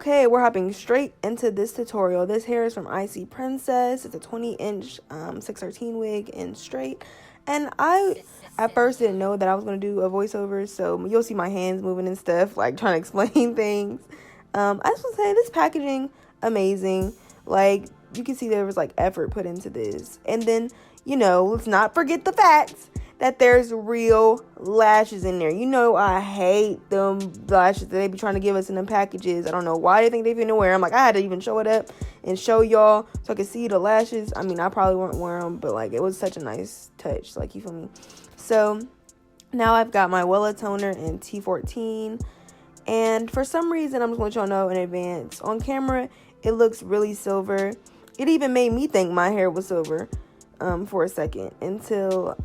Okay, we're hopping straight into this tutorial. This hair is from ISEE Princess. It's a 20-inch 613 wig in straight. And I, at first, didn't know that I was going to do a voiceover, so you'll see my hands moving and stuff, like trying to explain things. I just want to say, this packaging, amazing. Like, you can see there was, like, effort put into this. And then, you know, let's not forget the facts that there's real lashes in there. You know, I hate them lashes that they be trying to give us in them packages. I don't know why they think they finna wear them. Like, I had to even show it up and show y'all so I could see the lashes. I mean, I probably wouldn't wear them, but, like, it was such a nice touch. Like, you feel me? So, now I've got my Wella toner in T14. And for some reason, I'm just going to let y'all know in advance. On camera, it looks really silver. It even made me think my hair was silver. For a second until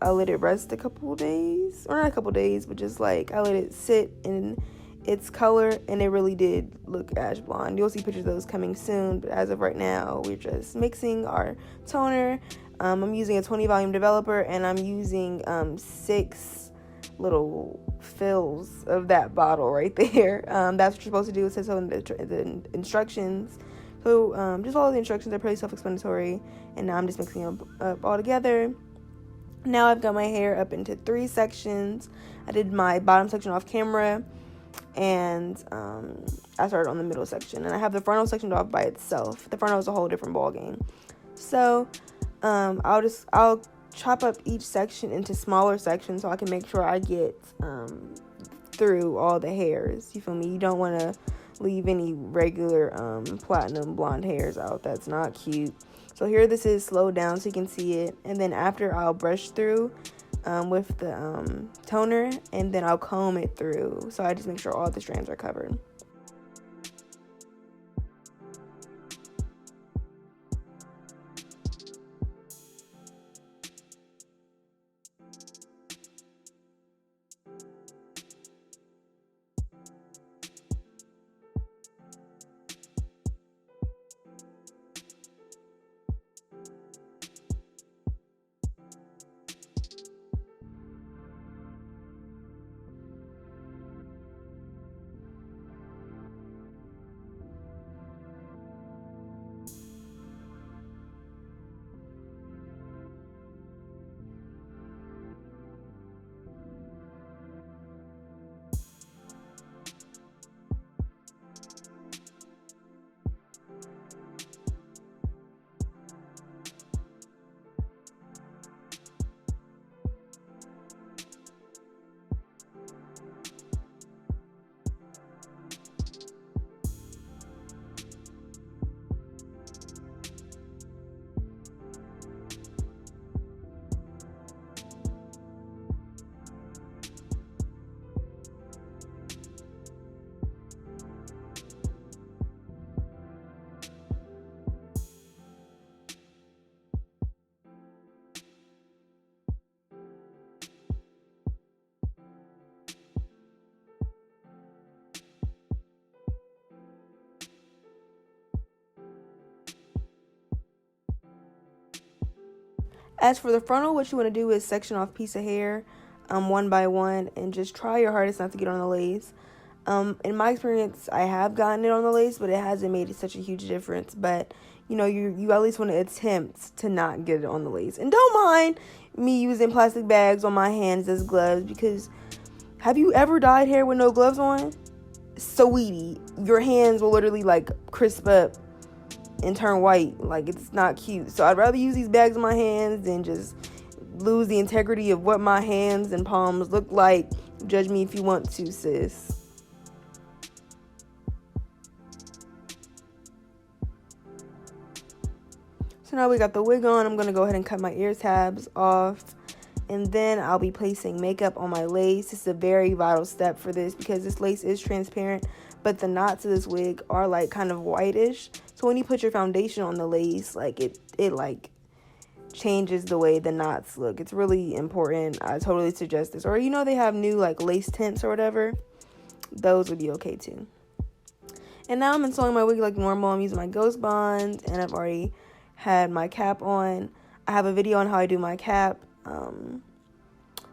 I let it rest a couple days, or not a couple days, but just like I let it sit in its color, and it really did look ash blonde. You'll see pictures of those coming soon, but as of right now, we're just mixing our toner. I'm using a 20 volume developer, and I'm using 6 little fills of that bottle right there. That's what you're supposed to do. It says so in the instructions. So just follow the instructions. They're pretty self-explanatory. And now I'm just mixing them up all together. Now I've got my hair up into 3 sections. I did my bottom section off camera. And I started on the middle section. And I have the frontal section off by itself. The frontal is a whole different ball game. So I'll chop up each section into smaller sections so I can make sure I get through all the hairs. You feel me? You don't want to leave any regular platinum blonde hairs out. That's not cute. So here this is slowed down so you can see it, and then after I'll brush through with the toner, and then I'll comb it through, so I just make sure all the strands are covered. As for the frontal, what you want to do is section off piece of hair one by one, and just try your hardest not to get on the lace. In my experience, I have gotten it on the lace, but it hasn't made such a huge difference. But you know, you at least want to attempt to not get it on the lace. And don't mind me using plastic bags on my hands as gloves, because have you ever dyed hair with no gloves on? Sweetie, your hands will literally like crisp up and turn white. Like, it's not cute. So I'd rather use these bags in my hands than just lose the integrity of what my hands and palms look like. Judge me if you want to, sis. So now we got the wig on. I'm going to go ahead and cut my ear tabs off. And then I'll be placing makeup on my lace. This is a very vital step for this because this lace is transparent, but the knots of this wig are like kind of whitish. So when you put your foundation on the lace, like it like changes the way the knots look. It's really important. I totally suggest this. Or you know, they have new like lace tints or whatever. Those would be okay too. And now I'm installing my wig like normal. I'm using my Ghost Bond, and I've already had my cap on. I have a video on how I do my cap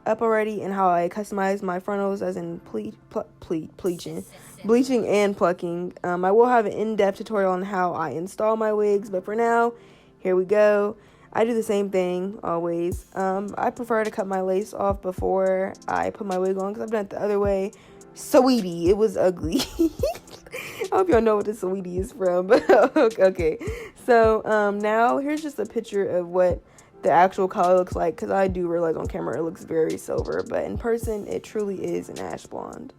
up already, and how I customize my frontals, as in pleaching bleaching and plucking. I will have an in-depth tutorial on how I install my wigs, but for now, here we go. I do the same thing always. I prefer to cut my lace off before I put my wig on because I've done it the other way. Sweetie, it was ugly. I hope y'all know what the sweetie is from, but okay. So now here's just a picture of what the actual color looks like, because I do realize on camera it looks very silver, but in person it truly is an ash blonde.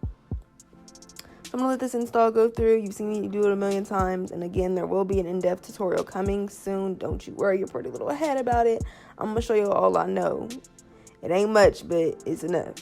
So I'm gonna let this install go through. You've seen me do it a million times, and again, there will be an in-depth tutorial coming soon. Don't you worry, you're pretty little ahead about it. I'm gonna show you all I know. It ain't much, but it's enough.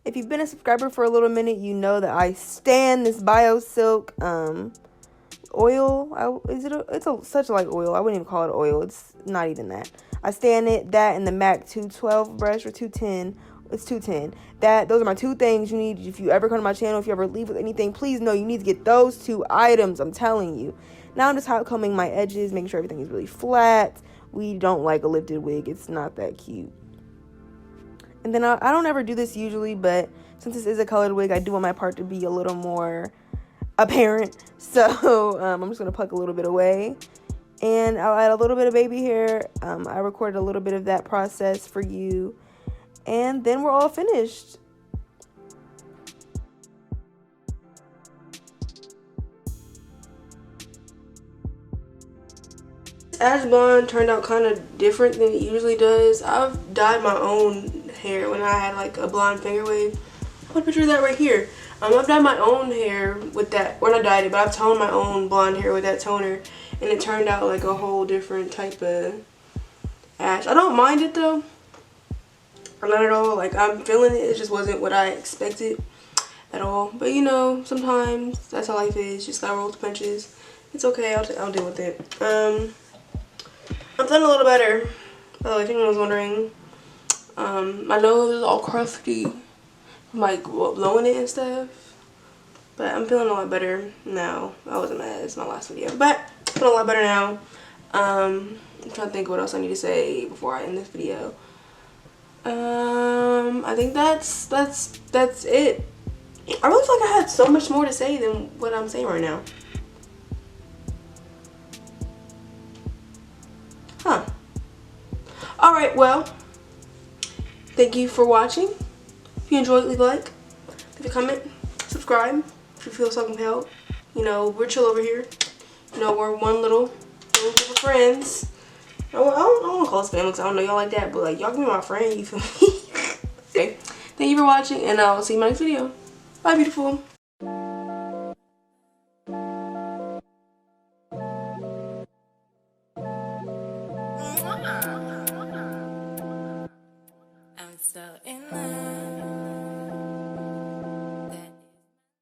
If you've been a subscriber for a little minute, you know that I stan this Bio Silk oil. It's such a light oil. I wouldn't even call it oil. It's not even that. I stan it, that, and the MAC 212 brush, or 210. It's 210. Those are my two things you need. If you ever come to my channel, if you ever leave with anything, please know you need to get those two items. I'm telling you. Now I'm just hot combing my edges, making sure everything is really flat. We don't like a lifted wig. It's not that cute. And then I don't ever do this usually, but since this is a colored wig, I do want my part to be a little more apparent. So I'm just going to pluck a little bit away. And I'll add a little bit of baby hair. I recorded a little bit of that process for you. And then we're all finished. Ash blonde turned out kind of different than it usually does. I've dyed my own hair when I had like a blonde finger wig. I'll put a picture of that right here. I've dyed my own hair with that, or not dyed it, but I've toned my own blonde hair with that toner, and it turned out like a whole different type of ash. I don't mind it though, or not at all. Like, I'm feeling it. It just wasn't what I expected at all. But you know, sometimes that's how life is. Just gotta roll with the punches. It's okay. I'll deal with it. I'm feeling a little better. Oh, if anyone was wondering, my nose is all crusty from like blowing it and stuff. But I'm feeling a lot better now. I wasn't mad. It's my last video, but I'm feeling a lot better now. I'm trying to think what else I need to say before I end this video. I think that's it. I really feel like I had so much more to say than what I'm saying right now. Huh. Alright, well, thank you for watching. If you enjoyed, leave a like, leave a comment, subscribe if you feel so compelled. You know, we're chill over here. You know, we're one little group of friends. I don't want to call us family because I don't know y'all like that, but like, y'all can be my friend, you feel me? Okay, thank you for watching, and I'll see you in my next video. Bye, beautiful. Wow.